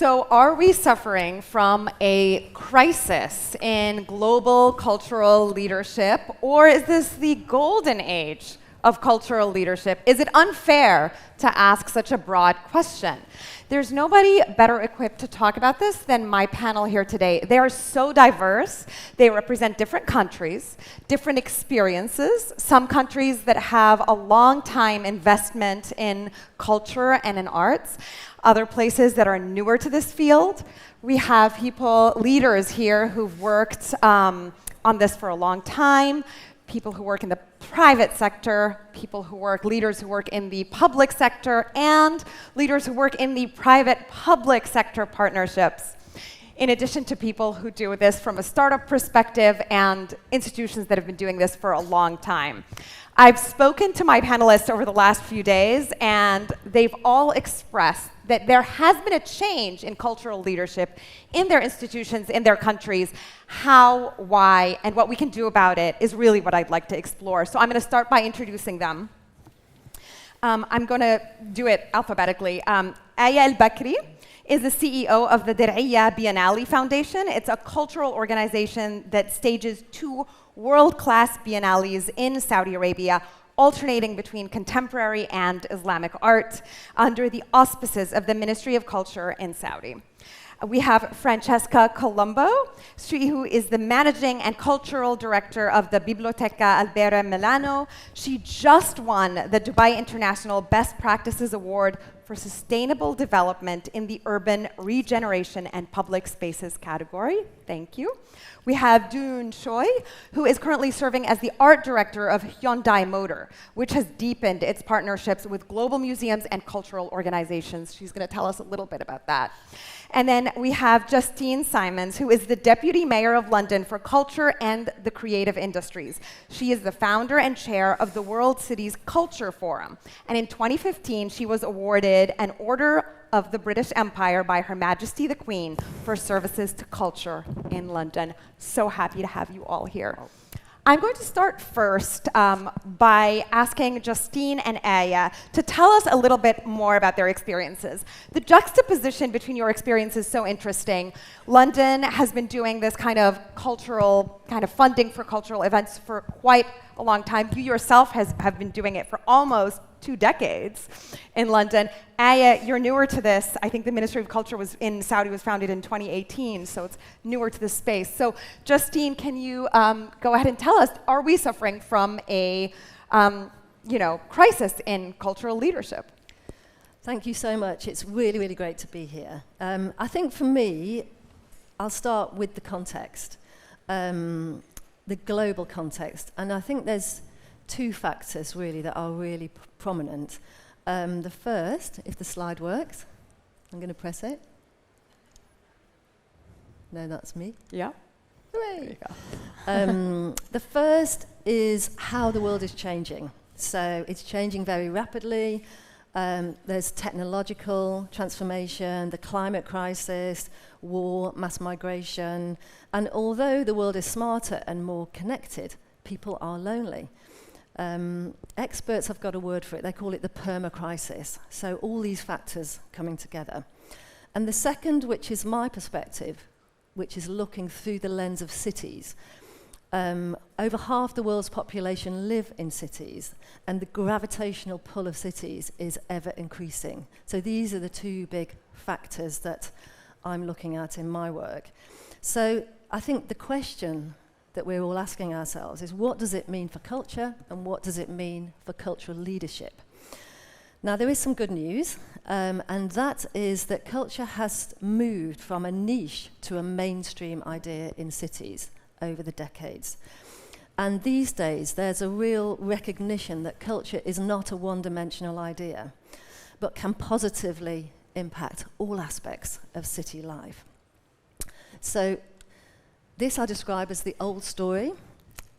So, are we suffering from a crisis in global cultural leadership, or is this the golden age of cultural leadership? Is it unfair to ask such a broad question? There's nobody better equipped to talk about this than my panel here today. They are so diverse. They represent different countries, different experiences, some countries that have a long time investment in culture and in arts, other places that are newer to this field. We have leaders here who've worked on this for a long time, people who work in the private sector, leaders who work in the public sector, and leaders who work in the private-public sector partnerships, in addition to people who do this from a startup perspective and institutions that have been doing this for a long time. I've spoken to my panelists over the last few days, and they've all expressed that there has been a change in cultural leadership in their institutions, in their countries. How, why, and what we can do about it is really what I'd like to explore. So I'm going to start by introducing them. I'm going to do it alphabetically. Aya Al-Bakri is the CEO of the Dir'iyya Biennale Foundation. It's a cultural organization that stages 2 world-class biennales in Saudi Arabia, alternating between contemporary and Islamic art under the auspices of the Ministry of Culture in Saudi. We have Francesca Colombo, who is the managing and cultural director of the Biblioteca Albera Milano. She just won the Dubai International Best Practices Award for Sustainable Development in the Urban Regeneration and Public Spaces category. Thank you. We have Dune Choi, who is currently serving as the art director of Hyundai Motor, which has deepened its partnerships with global museums and cultural organizations. She's going to tell us a little bit about that. And then we have Justine Simons, who is the Deputy Mayor of London for Culture and the Creative Industries. She is the founder and chair of the World Cities Culture Forum. And in 2015, she was awarded an Order of the British Empire by Her Majesty the Queen for services to culture in London. So happy to have you all here. I'm going to start first by asking Justine and Aya to tell us a little bit more about their experiences. The juxtaposition between your experiences is so interesting. London has been doing this kind of funding for cultural events for quite a long time. You yourself have been doing it for almost 2 decades in London. Aya, you're newer to this. I think the Ministry of Culture in Saudi was founded in 2018, so it's newer to this space. So Justine, can you go ahead and tell us, are we suffering from a crisis in cultural leadership? Thank you so much. It's really, really great to be here. I think for me, I'll start with the context, the global context. And I think there's 2 factors really that are really prominent. The first, if the slide works, I'm going to press it. No, that's me. Yeah. Hooray. There you go. The first is how the world is changing. So it's changing very rapidly. There's technological transformation, the climate crisis, war, mass migration. And although the world is smarter and more connected, people are lonely. Experts have got a word for it. They call it the perma-crisis. So all these factors coming together. And the second, which is my perspective, which is looking through the lens of cities. Over half the world's population live in cities, and the gravitational pull of cities is ever increasing. So these are the 2 big factors that I'm looking at in my work. So I think the question that we're all asking ourselves is, what does it mean for culture, and what does it mean for cultural leadership? Now, there is some good news, and that is that culture has moved from a niche to a mainstream idea in cities over the decades. And these days, there's a real recognition that culture is not a one-dimensional idea, but can positively impact all aspects of city life. So this I describe as the old story,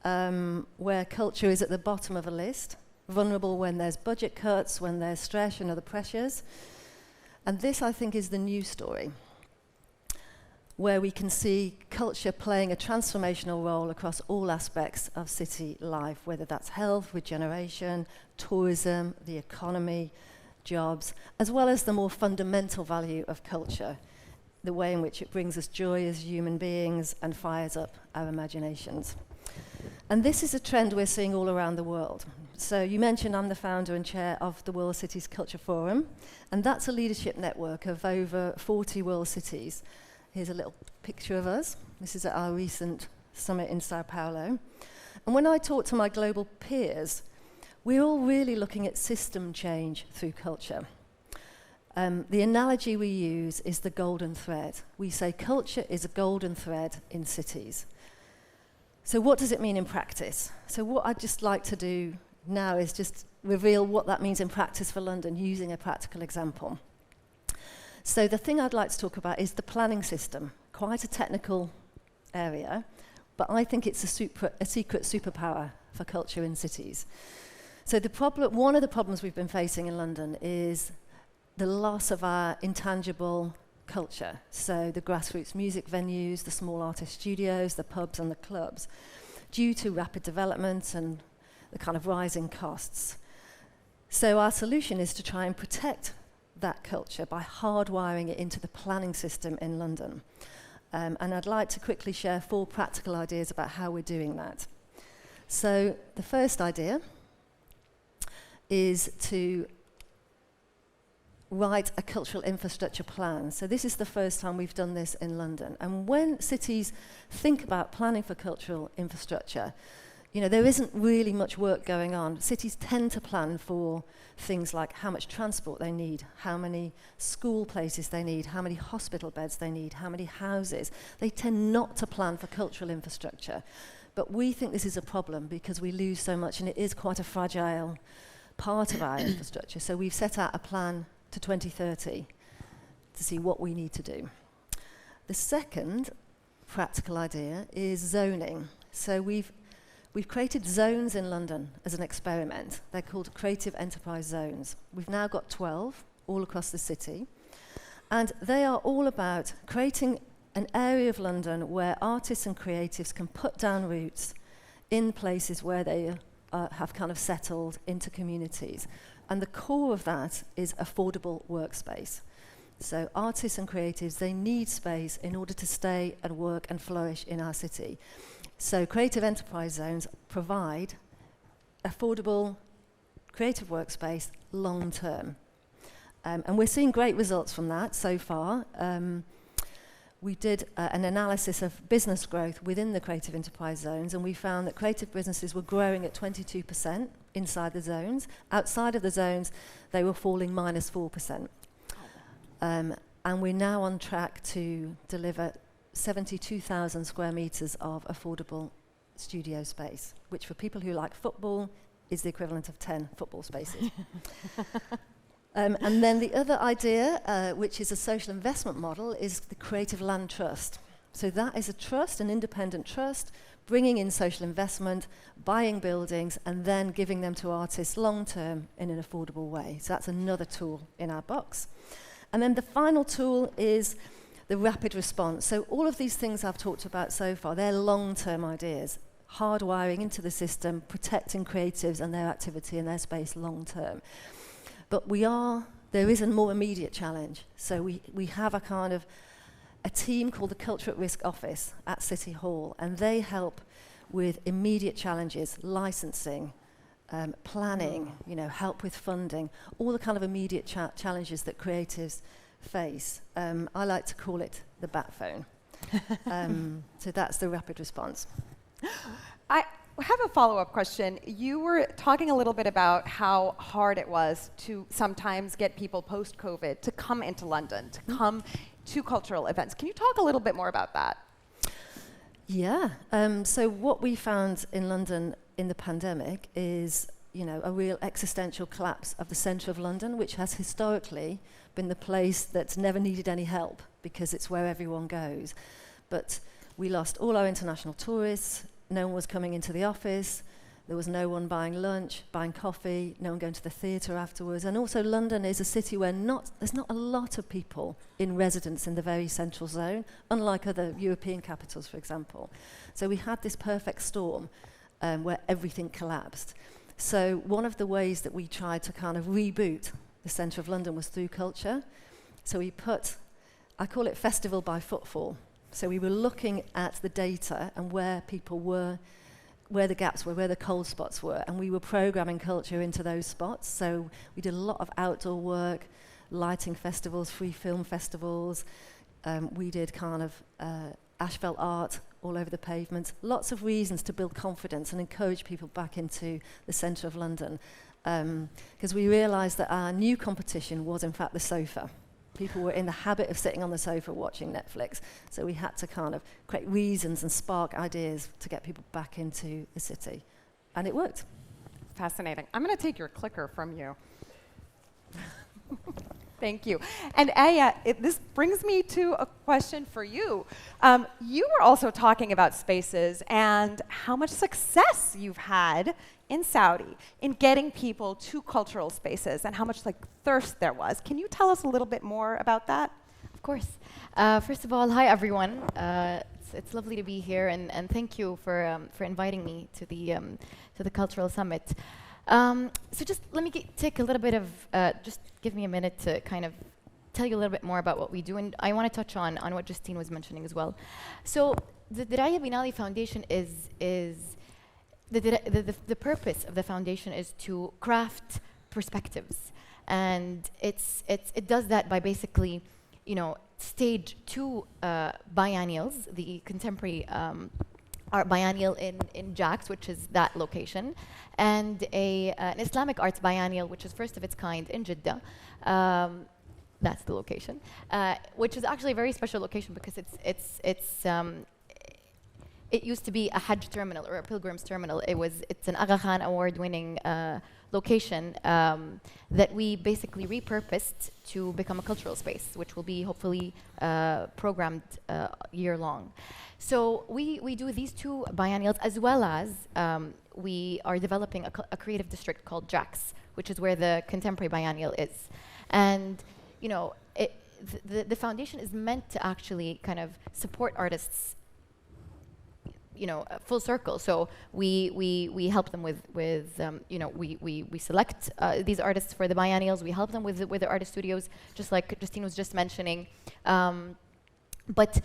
where culture is at the bottom of a list, vulnerable when there's budget cuts, when there's stress and other pressures. And this, I think, is the new story, where we can see culture playing a transformational role across all aspects of city life, whether that's health, regeneration, tourism, the economy, jobs, as well as the more fundamental value of culture the way in which it brings us joy as human beings and fires up our imaginations. And this is a trend we're seeing all around the world. So you mentioned I'm the founder and chair of the World Cities Culture Forum, and that's a leadership network of over 40 world cities. Here's a little picture of us. This is at our recent summit in Sao Paulo. And when I talk to my global peers, we're all really looking at system change through culture. The analogy we use is the golden thread. We say culture is a golden thread in cities. So what does it mean in practice? So what I'd just like to do now is just reveal what that means in practice for London using a practical example. So the thing I'd like to talk about is the planning system, quite a technical area, but I think it's a secret superpower for culture in cities. So one of the problems we've been facing in London is the loss of our intangible culture. So the grassroots music venues, the small artist studios, the pubs and the clubs, due to rapid development and the kind of rising costs. So our solution is to try and protect that culture by hardwiring it into the planning system in London. And I'd like to quickly share 4 practical ideas about how we're doing that. So the first idea is to write a cultural infrastructure plan. So this is the first time we've done this in London. And when cities think about planning for cultural infrastructure, there isn't really much work going on. Cities tend to plan for things like how much transport they need, how many school places they need, how many hospital beds they need, how many houses. They tend not to plan for cultural infrastructure. But we think this is a problem because we lose so much, and it is quite a fragile part of our infrastructure. So we've set out a plan to 2030 to see what we need to do. The second practical idea is zoning. So we've created zones in London as an experiment. They're called creative enterprise zones. We've now got 12 all across the city, and they are all about creating an area of London where artists and creatives can put down roots in places where they have kind of settled into communities. And the core of that is affordable workspace. So artists and creatives, they need space in order to stay and work and flourish in our city. So creative enterprise zones provide affordable creative workspace long term. And we're seeing great results from that so far. We did an analysis of business growth within the creative enterprise zones, and we found that creative businesses were growing at 22% inside the zones. Outside of the zones, they were falling -4%. And we're now on track to deliver 72,000 square meters of affordable studio space, which for people who like football is the equivalent of 10 football spaces. And then the other idea, which is a social investment model, is the Creative Land Trust. So that is a trust, an independent trust, bringing in social investment, buying buildings, and then giving them to artists long-term in an affordable way. So that's another tool in our box. And then the final tool is the rapid response. So all of these things I've talked about so far, they're long-term ideas, hardwiring into the system, protecting creatives and their activity and their space long-term. But there is a more immediate challenge. So we have a team called the Culture at Risk Office at City Hall, and they help with immediate challenges, licensing, planning, help with funding, all the kind of immediate challenges that creatives face. I like to call it the bat phone. So that's the rapid response. I have a follow-up question. You were talking a little bit about how hard it was to sometimes get people post-COVID to come into London, to come to cultural events. Can you talk a little bit more about that? Yeah. So what we found in London in the pandemic is, a real existential collapse of the centre of London, which has historically been the place that's never needed any help because it's where everyone goes. But we lost all our international tourists. No one was coming into the office. There was no one buying lunch, buying coffee, no one going to the theatre afterwards. And also London is a city where there's not a lot of people in residence in the very central zone, unlike other European capitals, for example. So we had this perfect storm where everything collapsed. So one of the ways that we tried to kind of reboot the centre of London was through culture. So we put I call it festival by footfall. So we were looking at the data and where people were, where the gaps were, where the cold spots were, and we were programming culture into those spots. So we did a lot of outdoor work, lighting festivals, free film festivals. We did kind of asphalt art all over the pavements. Lots of reasons to build confidence and encourage people back into the centre of London. Because we realised that our new competition was in fact the sofa. People were in the habit of sitting on the sofa watching Netflix, so we had to kind of create reasons and spark ideas to get people back into the city. And it worked. Fascinating. I'm going to take your clicker from you. Thank you. And Aya, this brings me to a question for you. You were also talking about spaces and how much success you've had in Saudi in getting people to cultural spaces and how much thirst there was. Can you tell us a little bit more about that? Of course. First of all, hi everyone. It's lovely to be here, and thank you for inviting me to the Cultural Summit. So just let me take a little bit of, just give me a minute to kind of tell you a little bit more about what we do, and I want to touch on what Justine was mentioning as well. So the Diraya Bin Ali Foundation is the purpose of the foundation is to craft perspectives, and it does that by basically, stage 2 biennials, the contemporary art biennial in Jax, which is that location, and an Islamic arts biennial, which is first of its kind in Jeddah. That's the location, which is actually a very special location because it used to be a Hajj terminal or a pilgrim's terminal. It's an Aga Khan award-winning location that we basically repurposed to become a cultural space, which will be hopefully programmed year-long. So we do these 2 biennials, as well as we are developing a creative district called Jax, which is where the contemporary biennial is. And the foundation is meant to actually kind of support artists, full circle. So we help them with we select these artists for the biennials. We help them with the artist studios, just like Justine was just mentioning. But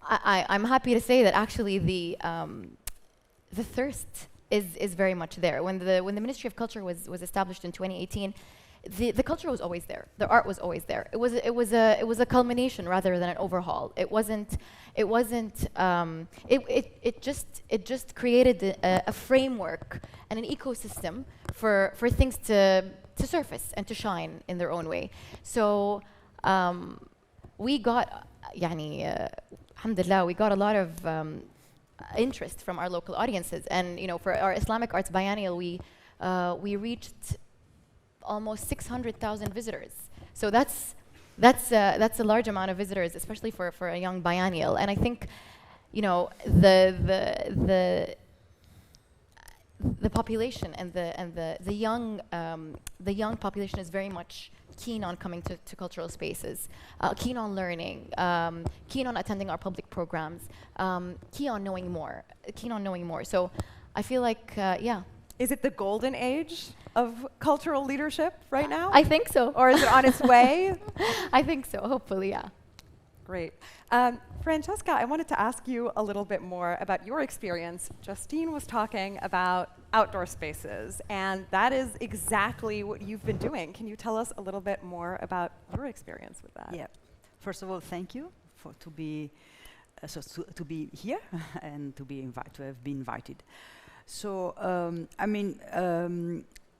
I'm happy to say that actually the thirst is very much there. When the Ministry of Culture was established in 2018. The culture was always there. The art was always there. It was a culmination rather than an overhaul. It just created a framework and an ecosystem for things to surface and to shine in their own way. So we got, alhamdulillah, we got a lot of interest from our local audiences, and for our Islamic Arts Biennial, we reached almost 600,000 visitors. So that's a large amount of visitors, especially for a young biennial. And I think, the population and the young population is very much keen on coming to cultural spaces, keen on learning, keen on attending our public programs, keen on knowing more. So I feel like, yeah. Is it the golden age of cultural leadership right now? I think so. Or is it on its way? I think so, hopefully, yeah. Great. Francesca, I wanted to ask you a little bit more about your experience. Justine was talking about outdoor spaces, and that is exactly what you've been doing. Can you tell us a little bit more about your experience with that? Yeah. First of all, thank you to be here and to have been invited. So,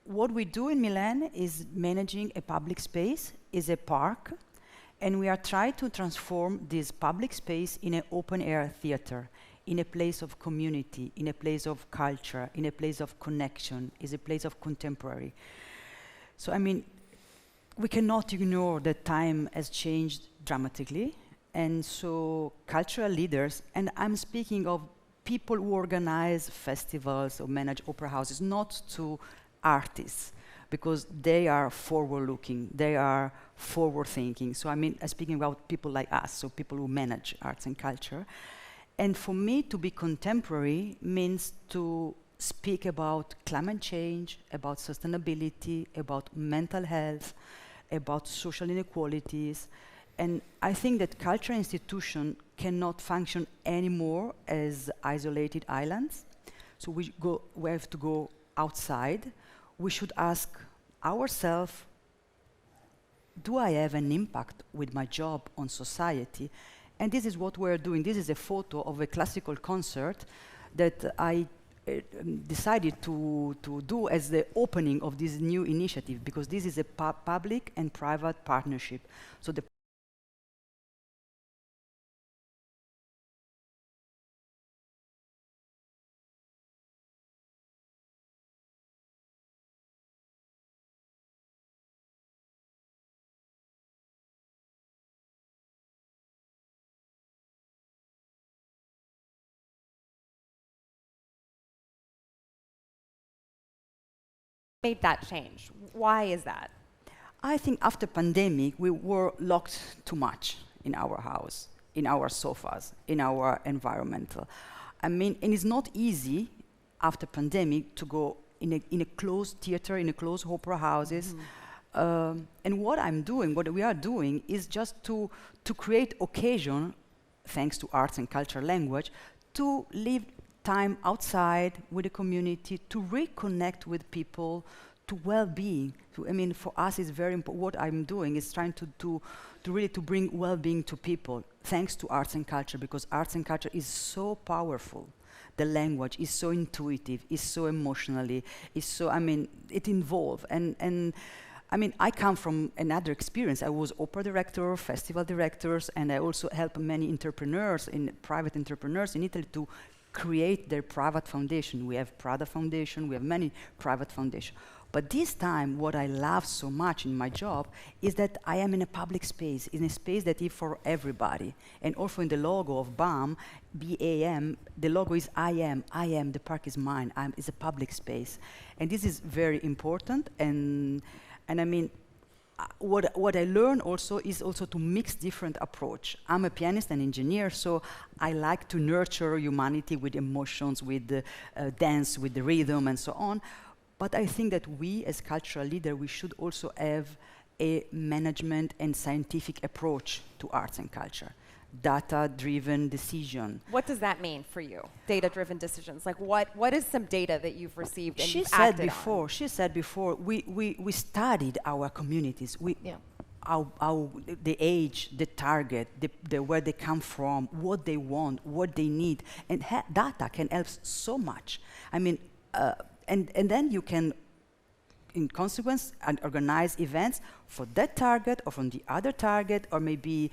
what we do in Milan is managing a public space, is a park, and we are trying to transform this public space in an open-air theater, in a place of community, in a place of culture, in a place of connection, is a place of contemporary. So, we cannot ignore that time has changed dramatically, and so cultural leaders, and I'm speaking of people who organize festivals or manage opera houses, not to artists, because they are forward-looking, they are forward-thinking. So I'm speaking about people like us, so people who manage arts and culture. And for me, to be contemporary means to speak about climate change, about sustainability, about mental health, about social inequalities. And I think that cultural institutions cannot function anymore as isolated islands. So we have to go outside. We should ask ourselves, do I have an impact with my job on society? And this is what we're doing. This is a photo of a classical concert that I decided to do as the opening of this new initiative, because this is a public and private partnership. So the made that change? Why is that? I think after pandemic, we were locked too much in our house, in our sofas, in our environmental. I mean, and it's not easy after pandemic to go in a closed theater, in a closed opera houses. And what we are doing is just to create occasion, thanks to arts and culture language, to live time outside with the community, to reconnect with people, to well-being. I mean, for us, it's very important. What I'm doing is trying to really to bring well-being to people, thanks to arts and culture, because arts and culture is so powerful. The language is so intuitive, is so emotionally, is so, I mean, it involves. And I mean, I come from another experience. I was opera director, festival directors, and I also help many entrepreneurs, private entrepreneurs in Italy to create their private foundation. We have Prada Foundation, we have many private foundations. But this time, what I love so much in my job is that I am in a public space, in a space that is for everybody. And also in the logo of BAM, B-A-M, the logo is I am, the park is mine, it's a public space. And this is very important, and I mean, what I learn also is also to mix different approach. I'm a pianist and engineer, so I like to nurture humanity with emotions, with dance, with the rhythm and so on. But I think that we as cultural leader, we should also have a management and scientific approach to arts and culture. Data-driven decision. What does that mean for you? Data-driven decisions. Like what is some data that you've received and She you've said acted before. on? She said before. We studied our communities. How the age, the target, where they come from, what they want, what they need, and data can help so much. I mean, and then you can, in consequence, organize events for that target or from the other target, or maybe.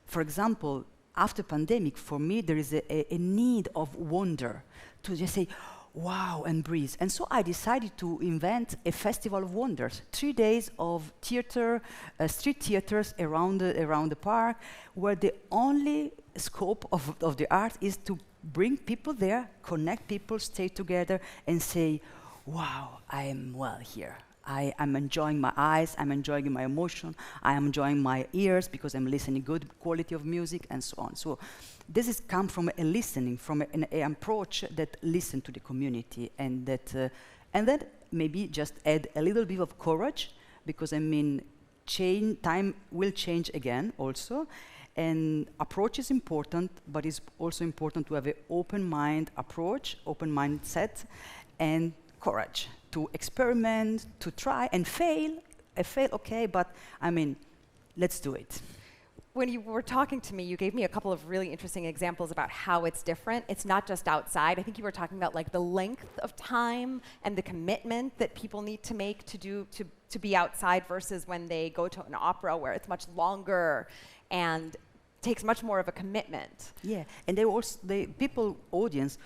For example, after pandemic, for me, there is a need of wonder to just say, wow, and breathe. And so I decided to invent a festival of wonders, 3 days of theater, street theaters around the park, where the only scope of the art is to bring people there, connect people, stay together, and say, wow, I am well here. I'm enjoying my eyes, I'm enjoying my emotion, I am enjoying my ears because I'm listening good quality of music and so on. So this has come from a listening, from an approach that listen to the community and that maybe just add a little bit of courage, because I mean, time will change again also. And approach is important, but it's also important to have an open mind approach, open mindset, and courage to experiment, to try and fail. I fail, okay, but I mean, let's do it. When you were talking to me, you gave me a couple of really interesting examples about how it's different. It's not just outside. I think you were talking about like the length of time and the commitment that people need to make to be outside versus when they go to an opera where it's much longer and takes much more of a commitment. Yeah, and the people audience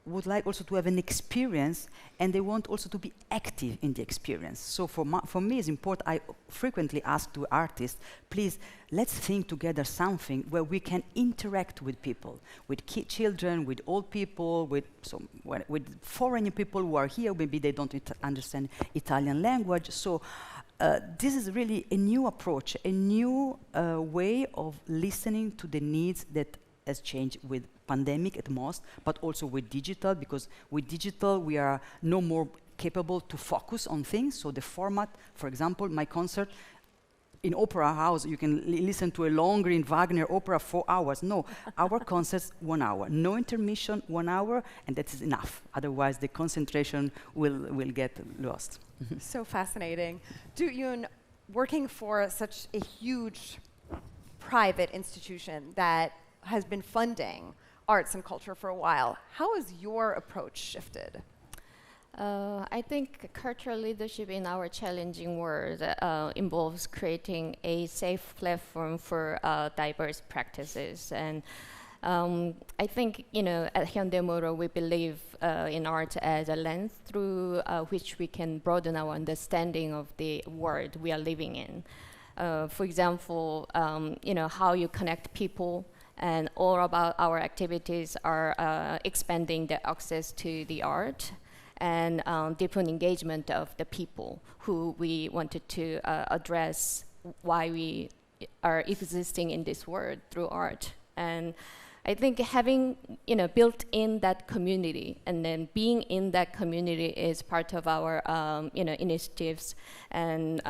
would like also to have an experience, and they want also to be active in the experience. So for me, it's important. I frequently ask to artists, please, let's think together something where we can interact with people, with children, with old people, with foreign people who are here. Maybe they don't understand Italian language. So this is really a new approach, a new way of listening to the needs that has changed with pandemic at most, but also with digital, because with digital we are no more capable to focus on things. So the format, for example, my concert in opera house, you can listen to a longer in Wagner opera 4 hours. No, our concerts 1 hour. No intermission, 1 hour, and that is enough. Otherwise, the concentration will get lost. So fascinating. Yoon, working for such a huge private institution that has been funding arts and culture for a while, how has your approach shifted? I think cultural leadership in our challenging world involves creating a safe platform for diverse practices. And I think, at Hyundai we believe in art as a lens through which we can broaden our understanding of the world we are living in. For example, how you connect people, and all about our activities are expanding the access to the art and deepen engagement of the people who we wanted to address why we are existing in this world through art. And I think having built in that community and then being in that community is part of our initiatives. And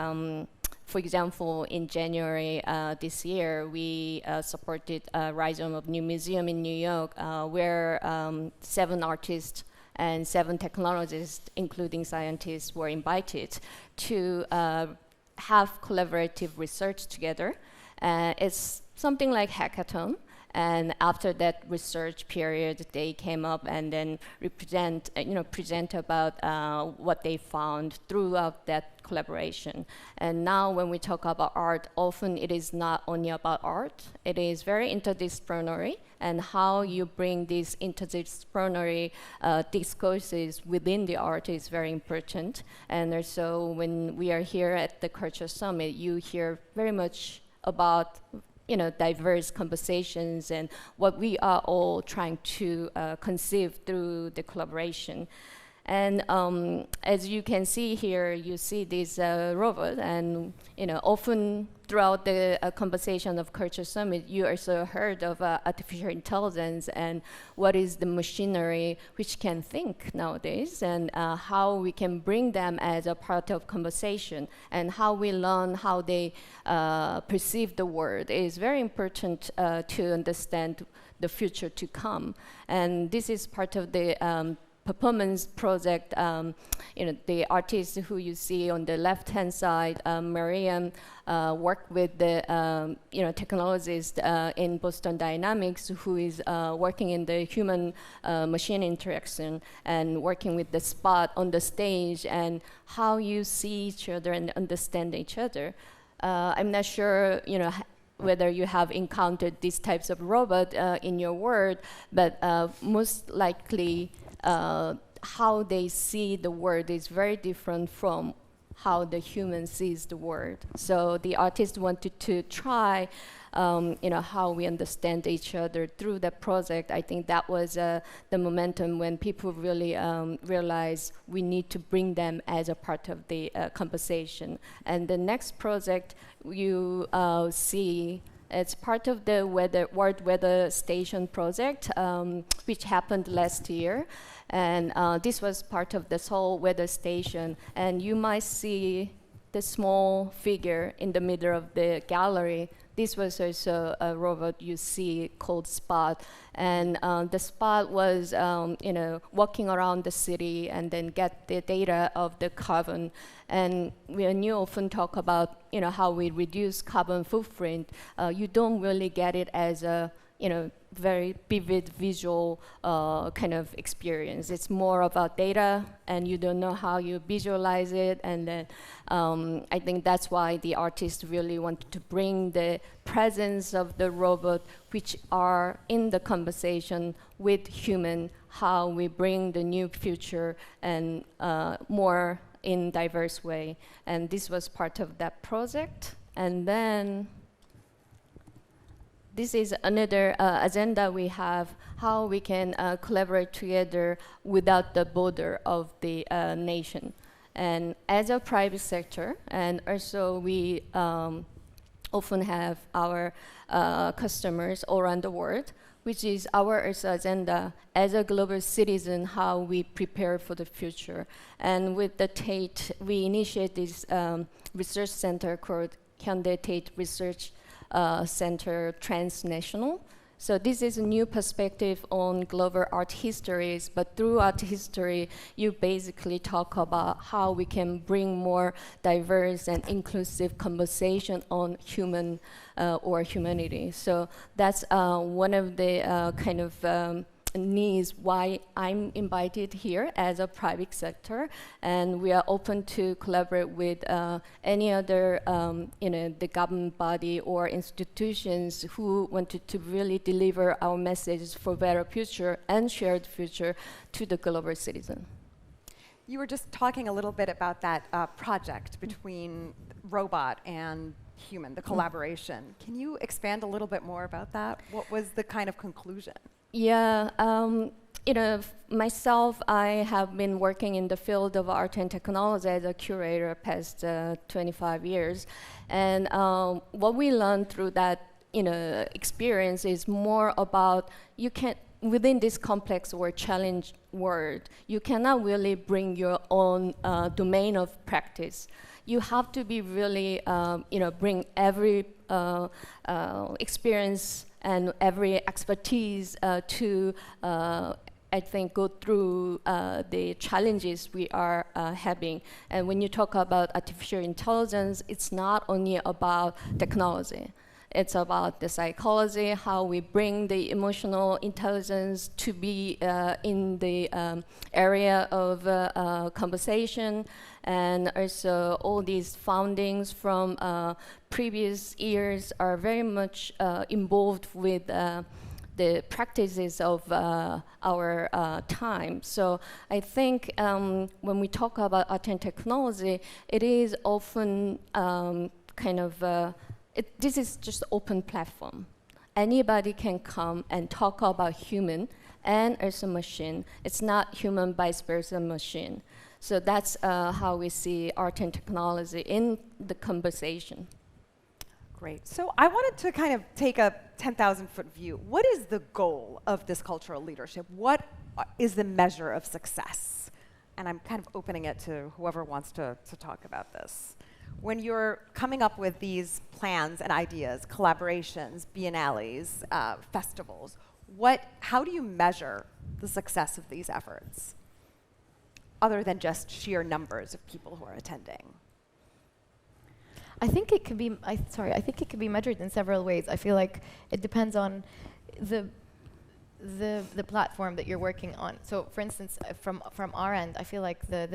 for example, in January this year, we supported Rhizome of New Museum in New York, where 7 artists and 7 technologists, including scientists, were invited to have collaborative research together. It's something like hackathon. And after that research period, they came up and then present about what they found throughout that collaboration. And now when we talk about art, often it is not only about art, it is very interdisciplinary, and how you bring these interdisciplinary discourses within the art is very important. And also when we are here at the Culture Summit, you hear very much about diverse conversations and what we are all trying to conceive through the collaboration. And as you can see here, you see this robot, and often throughout the conversation of Culture Summit, you also heard of artificial intelligence and what is the machinery which can think nowadays, and how we can bring them as a part of conversation, and how we learn how they perceive the world is very important to understand the future to come. And this is part of the performance project. The artist who you see on the left-hand side, Mariam, worked with the technologist in Boston Dynamics, who is working in the human-machine interaction and working with the spot on the stage and how you see each other and understand each other. I'm not sure, whether you have encountered these types of robot in your world, but most likely how they see the world is very different from how the human sees the world. So the artist wanted to try, how we understand each other through that project. I think that was the momentum when people really realized we need to bring them as a part of the conversation. And the next project you see, it's part of the World Weather Station project, which happened last year. And this was part of the Seoul Weather Station. And you might see the small figure in the middle of the gallery. This was also a robot you see called Spot. And the Spot was walking around the city and then get the data of the carbon. And when you often talk about how we reduce carbon footprint, you don't really get it as a very vivid visual kind of experience. It's more about data, and you don't know how you visualize it. And then I think that's why the artist really wanted to bring the presence of the robot, which are in the conversation with human, how we bring the new future and more in diverse way. And this was part of that project. And then this is another agenda we have, how we can collaborate together without the border of the nation. And as a private sector, and also we often have our customers all around the world, which is our also agenda as a global citizen, how we prepare for the future. And with the Tate, we initiate this research center called Hyundai Tate Research Center Transnational. So this is a new perspective on global art histories, but through art history, you basically talk about how we can bring more diverse and inclusive conversation on human or humanity. So that's one of the kind of needs why I'm invited here as a private sector, and we are open to collaborate with any other the government body or institutions who wanted to really deliver our messages for better future and shared future to the global citizen. You were just talking a little bit about that project between robot and human, the collaboration. Can you expand a little bit more about that? What was the kind of conclusion? Yeah, myself, I have been working in the field of art and technology as a curator past 25 years. And what we learned through that, experience is more about within this complex or challenge world, you cannot really bring your own domain of practice. You have to be really, bring every experience and every expertise to, I think, go through the challenges we are having. And when you talk about artificial intelligence, it's not only about technology. It's about the psychology, how we bring the emotional intelligence to be in the area of conversation, and also all these foundings from previous years are very much involved with the practices of our time. So I think when we talk about art and technology, it is often this is just open platform. Anybody can come and talk about human and also machine. It's not human vice versa machine. So that's how we see art and technology in the conversation. Great. So I wanted to kind of take a 10,000-foot view. What is the goal of this cultural leadership? What is the measure of success? And I'm kind of opening it to whoever wants to talk about this. When you're coming up with these plans and ideas, collaborations, biennales, festivals, how do you measure the success of these efforts, other than just sheer numbers of people who are attending? I think it can be. I think it can be measured in several ways. I feel like it depends on the platform that you're working on. So, for instance, from our end, I feel like the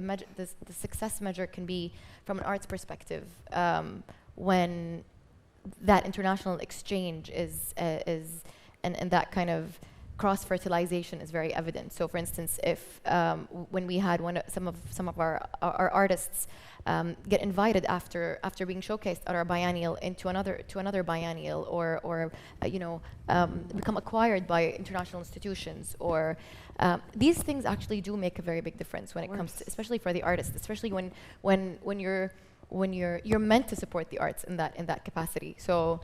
success measure can be from an arts perspective when that international exchange is and that kind of cross-fertilization is very evident. So, for instance, if when we had some of our artists get invited after being showcased at our biennial into another biennial, or become acquired by international institutions, or these things actually do make a very big difference when it comes to, especially for the artists, especially when you're meant to support the arts in that capacity. So.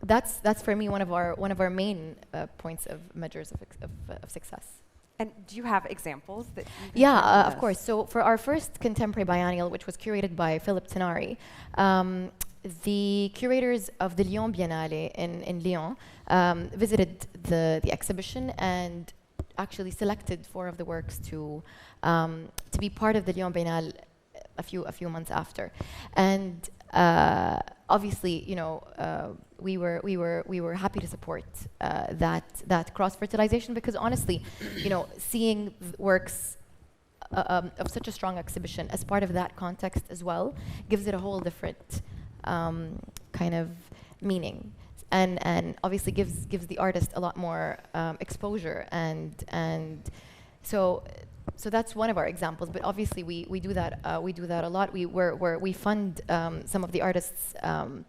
That's for me one of our main points of measures of success. And do you have examples that? Of course. So for our first contemporary biennial, which was curated by Philip Tenari, the curators of the Lyon Biennale in Lyon visited the exhibition and actually selected 4 of the works to be part of the Lyon Biennale a few months after, and. Obviously, we were happy to support that cross-fertilization, because honestly, seeing works of such a strong exhibition as part of that context as well gives it a whole different kind of meaning, and obviously gives the artist a lot more exposure, and so that's one of our examples. But obviously we do that a lot. We fund some of the artists. I'm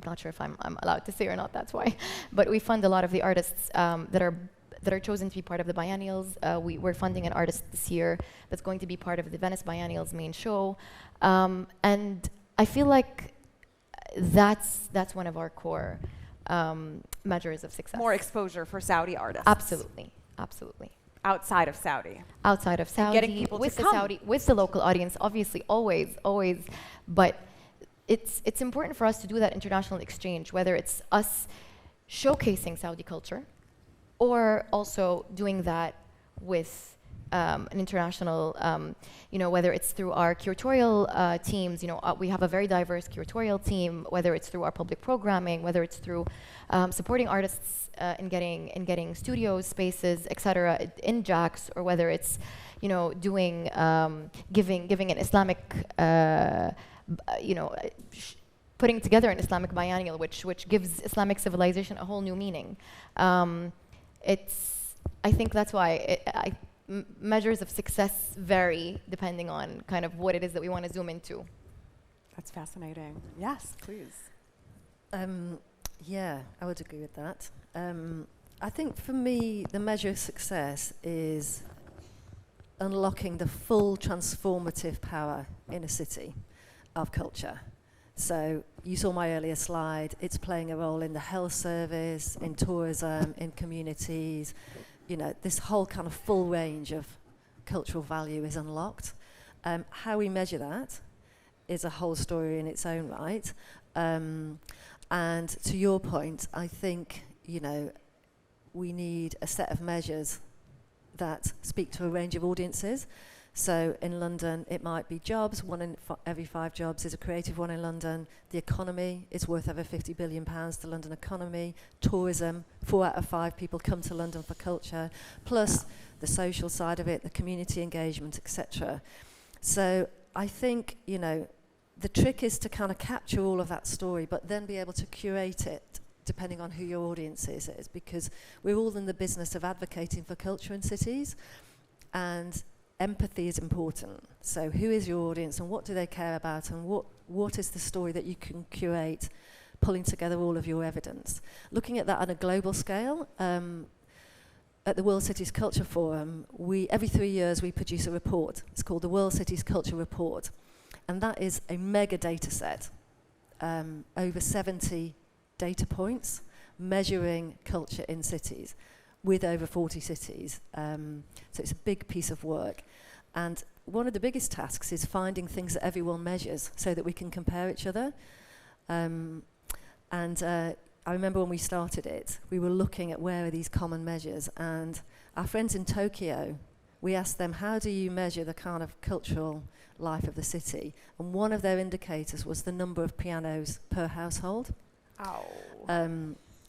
not sure if I'm allowed to say or not. That's why. But we fund a lot of the artists that are chosen to be part of the biennials. We're funding an artist this year that's going to be part of the Venice Biennial's main show, and I feel like that's one of our core measures of success. More exposure for Saudi artists. Absolutely. Outside of Saudi. Outside of Saudi, getting people with to the come. with the local audience, obviously, always, but it's important for us to do that international exchange, whether it's us showcasing Saudi culture, or also doing that with an international, whether it's through our curatorial teams, we have a very diverse curatorial team, whether it's through our public programming, whether it's through supporting artists in getting studios, spaces, etc. in JAX, or whether it's, doing, giving an Islamic, putting together an Islamic biennial, which gives Islamic civilization a whole new meaning. I think that's why measures of success vary depending on kind of what it is that we want to zoom into. That's fascinating. Yes, please. Yeah, I would agree with that. I think for me, the measure of success is unlocking the full transformative power in a city of culture. So you saw my earlier slide, it's playing a role in the health service, in tourism, in communities. This whole kind of full range of cultural value is unlocked. How we measure that is a whole story in its own right. And to your point, I think, we need a set of measures that speak to a range of audiences. So in London, it might be jobs. One in every 5 jobs is a creative one in London. The economy is worth over £50 billion, the London economy. Tourism, 4 out of 5 people come to London for culture, plus the social side of it, the community engagement, etc. So I think, the trick is to kind of capture all of that story, but then be able to curate it depending on who your audience is, because we're all in the business of advocating for culture in cities, and empathy is important. So who is your audience and what do they care about, and what is the story that you can curate, pulling together all of your evidence. Looking at that on a global scale, at the World Cities Culture Forum, every 3 years we produce a report. It's called the World Cities Culture Report. And that is a mega data set, over 70 data points, measuring culture in cities, with over 40 cities. So it's a big piece of work. And one of the biggest tasks is finding things that everyone measures so that we can compare each other. I remember when we started it, we were looking at where are these common measures. And our friends in Tokyo, we asked them, how do you measure the kind of cultural life of the city? And one of their indicators was the number of pianos per household. Oh.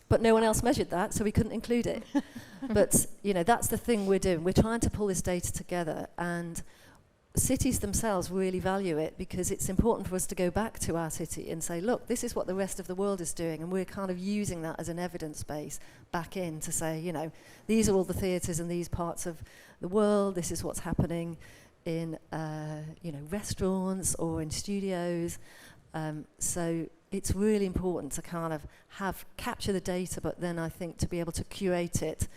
But no one else measured that, so we couldn't include it. But, that's the thing we're doing. We're trying to pull this data together, and cities themselves really value it, because it's important for us to go back to our city and say, look, this is what the rest of the world is doing, and we're kind of using that as an evidence base back in to say, these are all the theatres in these parts of the world, this is what's happening in, restaurants or in studios. So it's really important to kind of capture the data, but then I think to be able to curate it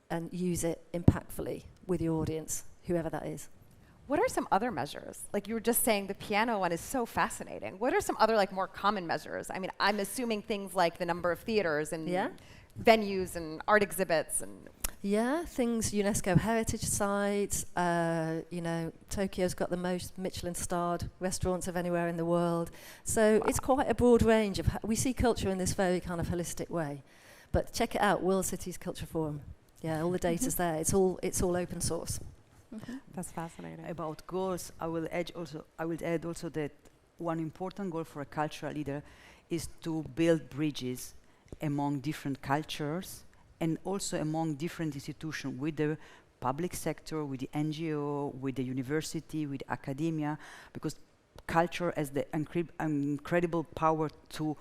and use it impactfully with your audience, whoever that is. What are some other measures? Like you were just saying, the piano one is so fascinating. What are some other more common measures? I mean, I'm assuming things like the number of theaters and venues and art exhibits and... Yeah, things, UNESCO heritage sites, Tokyo's got the most Michelin-starred restaurants of anywhere in the world. So it's quite a broad range of, we see culture in this very kind of holistic way. But check it out, World Cities Culture Forum. Yeah, all the data's there. It's all open source. Mm-hmm. That's fascinating. About goals, I will add also that one important goal for a cultural leader is to build bridges among different cultures and also among different institutions, with the public sector, with the NGO, with the university, with academia, because culture has the incredible power to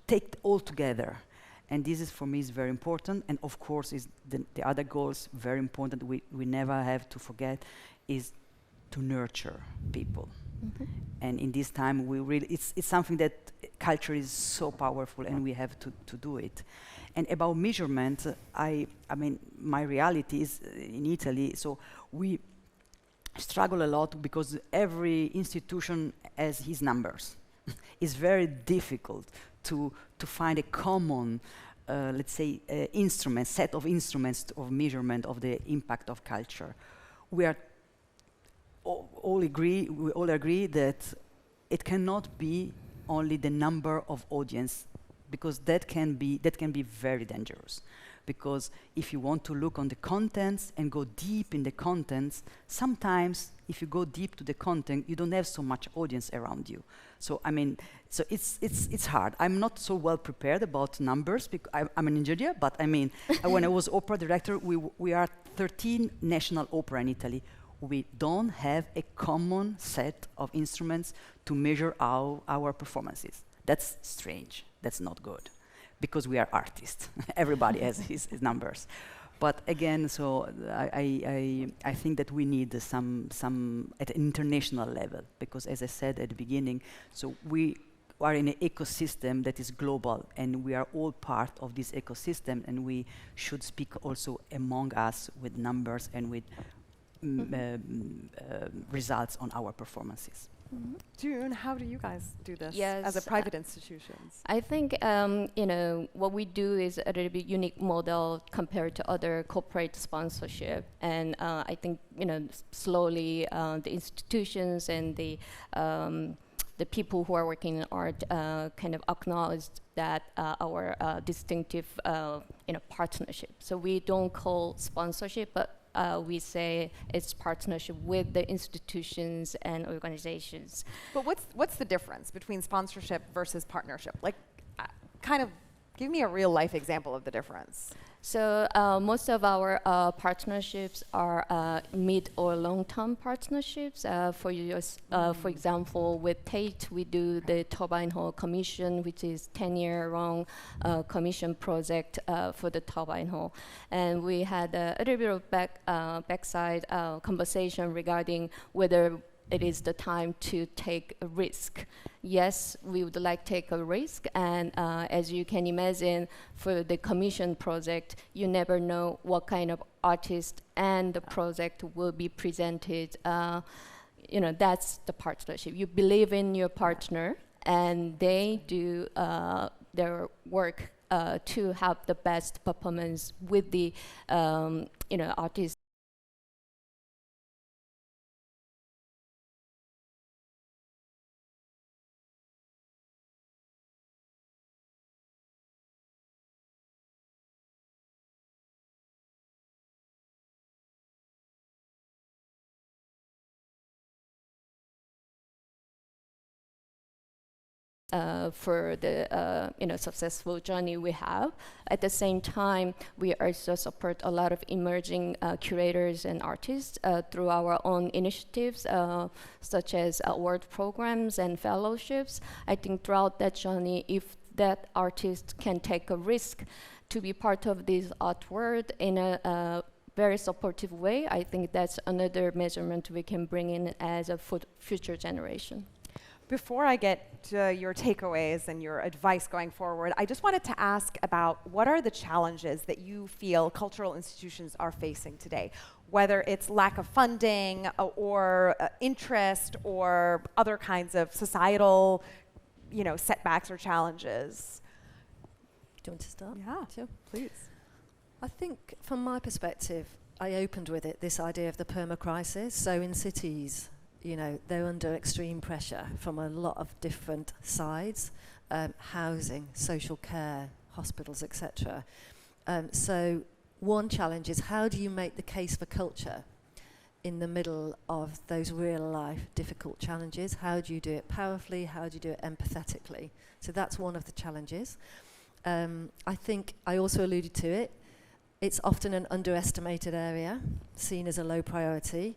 take all together. And this is, for me, is very important. And of course, is the other goals very important we never have to forget is to nurture people. Mm-hmm. And in this time, it's something that culture is so powerful, and we have to do it. And about measurement, I mean, my reality is in Italy, so we struggle a lot because every institution has his numbers. It's very difficult to find a common, let's say, set of instruments of measurement of the impact of culture. We all agree that it cannot be only the number of audience, because that can be very dangerous. Because if you want to look on the contents and go deep in the contents, sometimes if you go deep to the content, you don't have so much audience around you. So I mean, so it's hard. I'm not so well prepared about numbers because I'm an engineer, but I mean, when I was opera director, we are 13 national opera in Italy. We don't have a common set of instruments to measure our performances. That's strange. That's not good, because we are artists. Everybody has his numbers. But again, so I think that we need some at an international level, because as I said at the beginning, so we are in an ecosystem that is global, and we are all part of this ecosystem, and we should speak also among us with numbers and with results on our performances. June, how do you guys do this Yes, as a private institutions? I think what we do is a little bit unique model compared to other corporate sponsorship, and I think slowly the institutions and the people who are working in art kind of acknowledged that our distinctive partnership. So we don't call sponsorship, but we say it's partnership with the institutions and organizations. But what's the difference between sponsorship versus partnership? Like, kind of give me a real life example of the difference. So most of our partnerships are mid or long-term partnerships. For example, with Tate, we do the Turbine Hall Commission, which is 10-year-long commission project for the Turbine Hall. And we had a little bit of backside conversation regarding whether it is the time to take a risk. Yes, we would like to take a risk, and as you can imagine, for the commission project, you never know what kind of artist and the project will be presented. That's the partnership. You believe in your partner, and they do their work to have the best performance with the artist. For the successful journey we have. At the same time, we also support a lot of emerging curators and artists through our own initiatives, such as award programs and fellowships. I think throughout that journey, if that artist can take a risk to be part of this art world in a very supportive way, I think that's another measurement we can bring in as a future generation. Before I get to your takeaways and your advice going forward, I just wanted to ask about what are the challenges that you feel cultural institutions are facing today, whether it's lack of funding or interest or other kinds of societal, setbacks or challenges. Do you want to start? Yeah, sure, please. I think from my perspective, I opened with it, this idea of the perma-crisis. So in cities, they're under extreme pressure from a lot of different sides, housing, social care, hospitals, etc. So one challenge is, how do you make the case for culture in the middle of those real-life difficult challenges? How do you do it powerfully? How do you do it empathetically? So that's one of the challenges. I think I also alluded to it. It's often an underestimated area, seen as a low priority.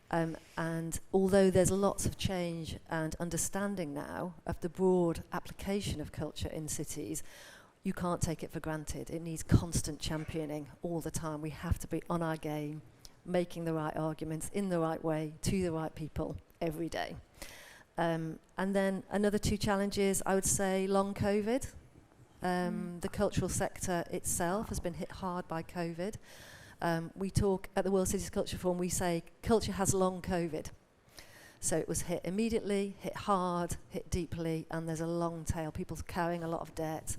And although there's lots of change and understanding now of the broad application of culture in cities, you can't take it for granted. It needs constant championing all the time. We have to be on our game, making the right arguments in the right way to the right people every day. And then another two challenges, I would say long COVID. The cultural sector itself has been hit hard by COVID. We talk at the World Cities Culture Forum, we say culture has long COVID. So it was hit immediately, hit hard, hit deeply, and there's a long tail. People carrying a lot of debt,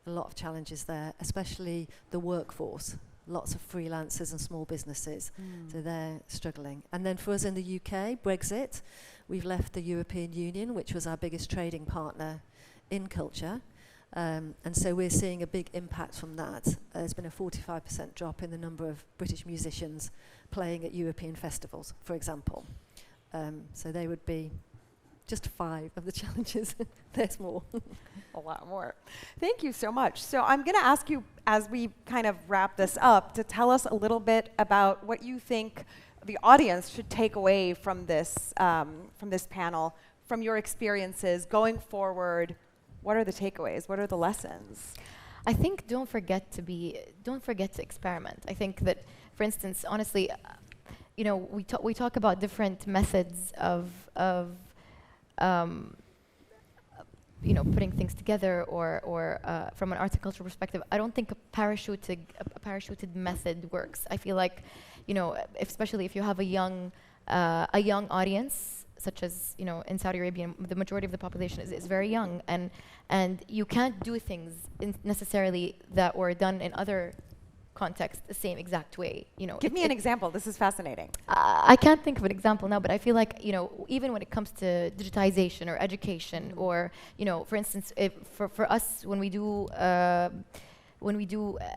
a lot of challenges there, especially the workforce. Lots of freelancers and small businesses, so they're struggling. And then for us in the UK, Brexit, We've left the European Union, which was our biggest trading partner in culture. And so we're seeing a big impact from that. There's been a 45% drop in the number of British musicians playing at European festivals, for example. So they would be just 5 of the challenges. There's more. A lot more. Thank you so much. So I'm going to ask you, as we kind of wrap this up, to tell us a little bit about what you think the audience should take away from this panel, from your experiences going forward. What are the takeaways? What are the lessons? I think don't forget to experiment. I think that, for instance, honestly, we talk about different methods of putting things together, or from an arts and culture perspective. I don't think a parachuted method works. I feel like, especially if you have a young audience, such as in Saudi Arabia, the majority of the population is very young, and you can't do things necessarily that were done in other contexts the same exact way. Give me an example. This is fascinating. I can't think of an example now, but I feel like even when it comes to digitization or education, or for instance, for us when we do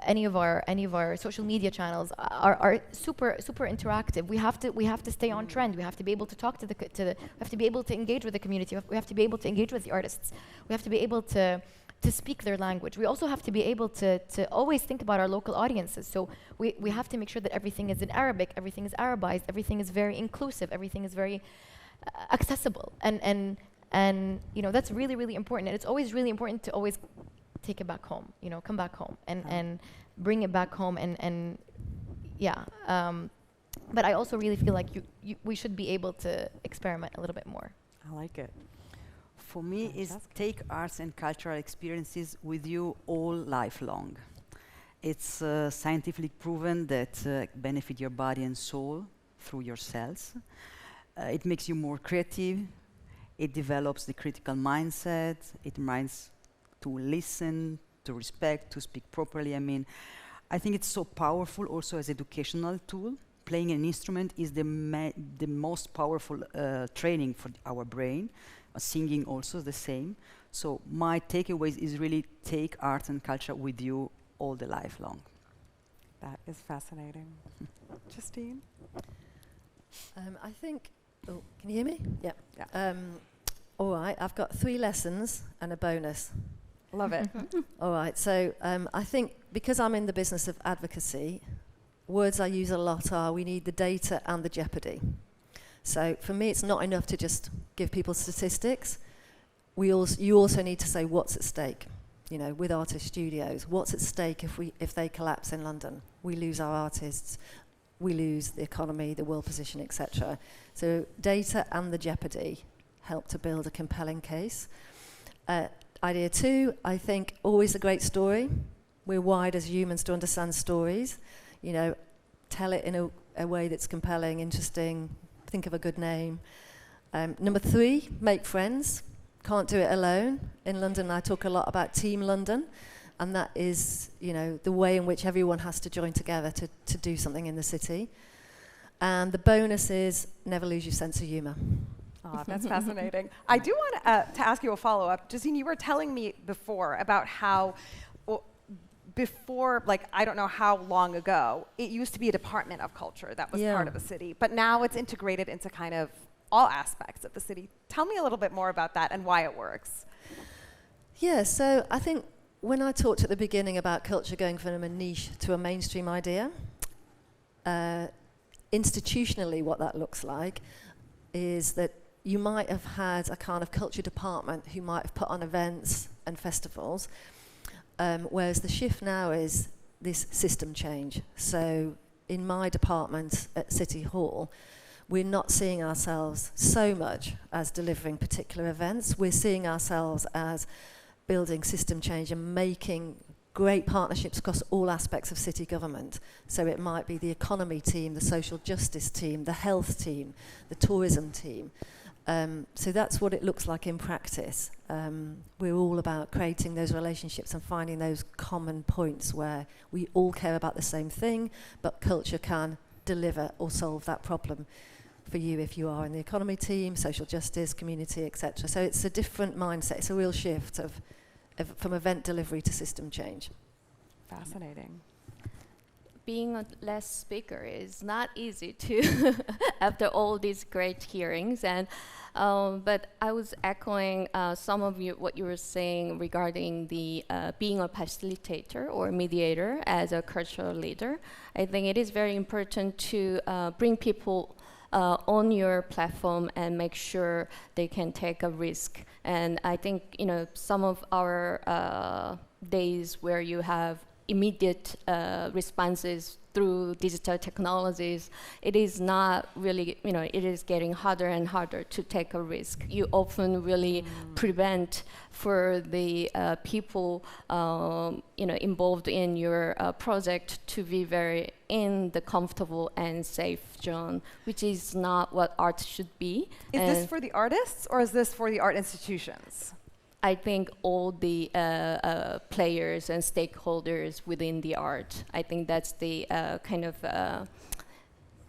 any of our social media channels are super interactive. We have to stay on trend. We have to be able to talk we have to be able to engage with the community. We have to be able to engage with the artists. We have to be able to speak their language. We also have to be able to always think about our local audiences. So we have to make sure that everything is in Arabic, everything is Arabized, everything is very inclusive, everything is very accessible. And that's really, really important. And it's always really important to always take it back home, come back home and bring it back home and but I also really feel like we should be able to experiment a little bit more. I like it. For me, is take arts and cultural experiences with you all lifelong. It's scientifically proven that benefit your body and soul through your cells. It makes you more creative. It develops the critical mindset. It reminds to listen, to respect, to speak properly. I think it's so powerful also as educational tool. Playing an instrument is the most powerful training for our brain. Singing also the same. So my takeaways is really take art and culture with you all the lifelong. That is fascinating. Justine? I think, can you hear me? Yeah. All right, I've got 3 lessons and a bonus. Love it. All right, so I think because I'm in the business of advocacy, words I use a lot are we need the data and the jeopardy. So for me, it's not enough to just give people statistics. You also need to say what's at stake. With artist studios, what's at stake if they collapse in London? We lose our artists, we lose the economy, the world position, etc. So data and the jeopardy help to build a compelling case. Idea 2, I think always a great story. We're wired as humans to understand stories. Tell it in a way that's compelling, interesting. Think of a good name. Number 3, make friends. Can't do it alone. In London, I talk a lot about Team London, and that is, the way in which everyone has to join together to do something in the city. And the bonus is never lose your sense of humour. Oh, that's fascinating. I do want to ask you a follow-up. Justine, you were telling me before about how before, I don't know how long ago, it used to be a department of culture that was part of a city, but now it's integrated into kind of all aspects of the city. Tell me a little bit more about that and why it works. Yeah, so I think when I talked at the beginning about culture going from a niche to a mainstream idea, institutionally what that looks like is that you might have had a kind of culture department who might have put on events and festivals, whereas the shift now is this system change. So in my department at City Hall, we're not seeing ourselves so much as delivering particular events. We're seeing ourselves as building system change and making great partnerships across all aspects of city government. So it might be the economy team, the social justice team, the health team, the tourism team. So that's what it looks like in practice. We're all about creating those relationships and finding those common points where we all care about the same thing, but culture can deliver or solve that problem. for you if you are in the economy team, social justice, community, etc. So it's a different mindset. It's a real shift from event delivery to system change. Fascinating. Being a less speaker is not easy to after all these great hearings, and but I was echoing some of what you were saying regarding the being a facilitator or mediator as a cultural leader. I think it is very important to bring people on your platform and make sure they can take a risk. And I think some of our days where you have immediate responses through digital technologies, it is not really, it is getting harder and harder to take a risk. You often really prevent for the people, involved in your project to be very in the comfortable and safe zone, which is not what art should be. Is this for the artists or is this for the art institutions? I think all the players and stakeholders within the art. I think that's the kind of,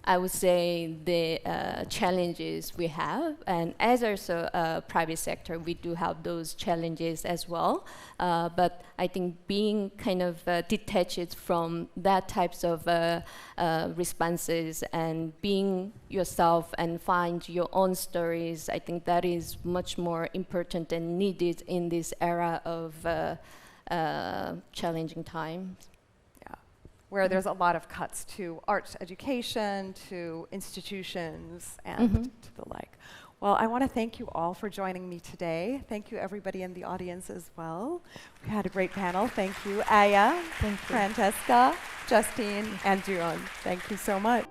I would say, the challenges we have. And as also a private sector, we do have those challenges as well. But I think being kind of detached from that types of responses and being yourself and find your own stories, I think that is much more important and needed in this era of challenging times. Where there's a lot of cuts to art education, to institutions, and to the like. Well, I want to thank you all for joining me today. Thank you, everybody in the audience as well. We had a great panel. Thank you, Aya, Thank you. Francesca, Justine, and Duon. Thank you so much.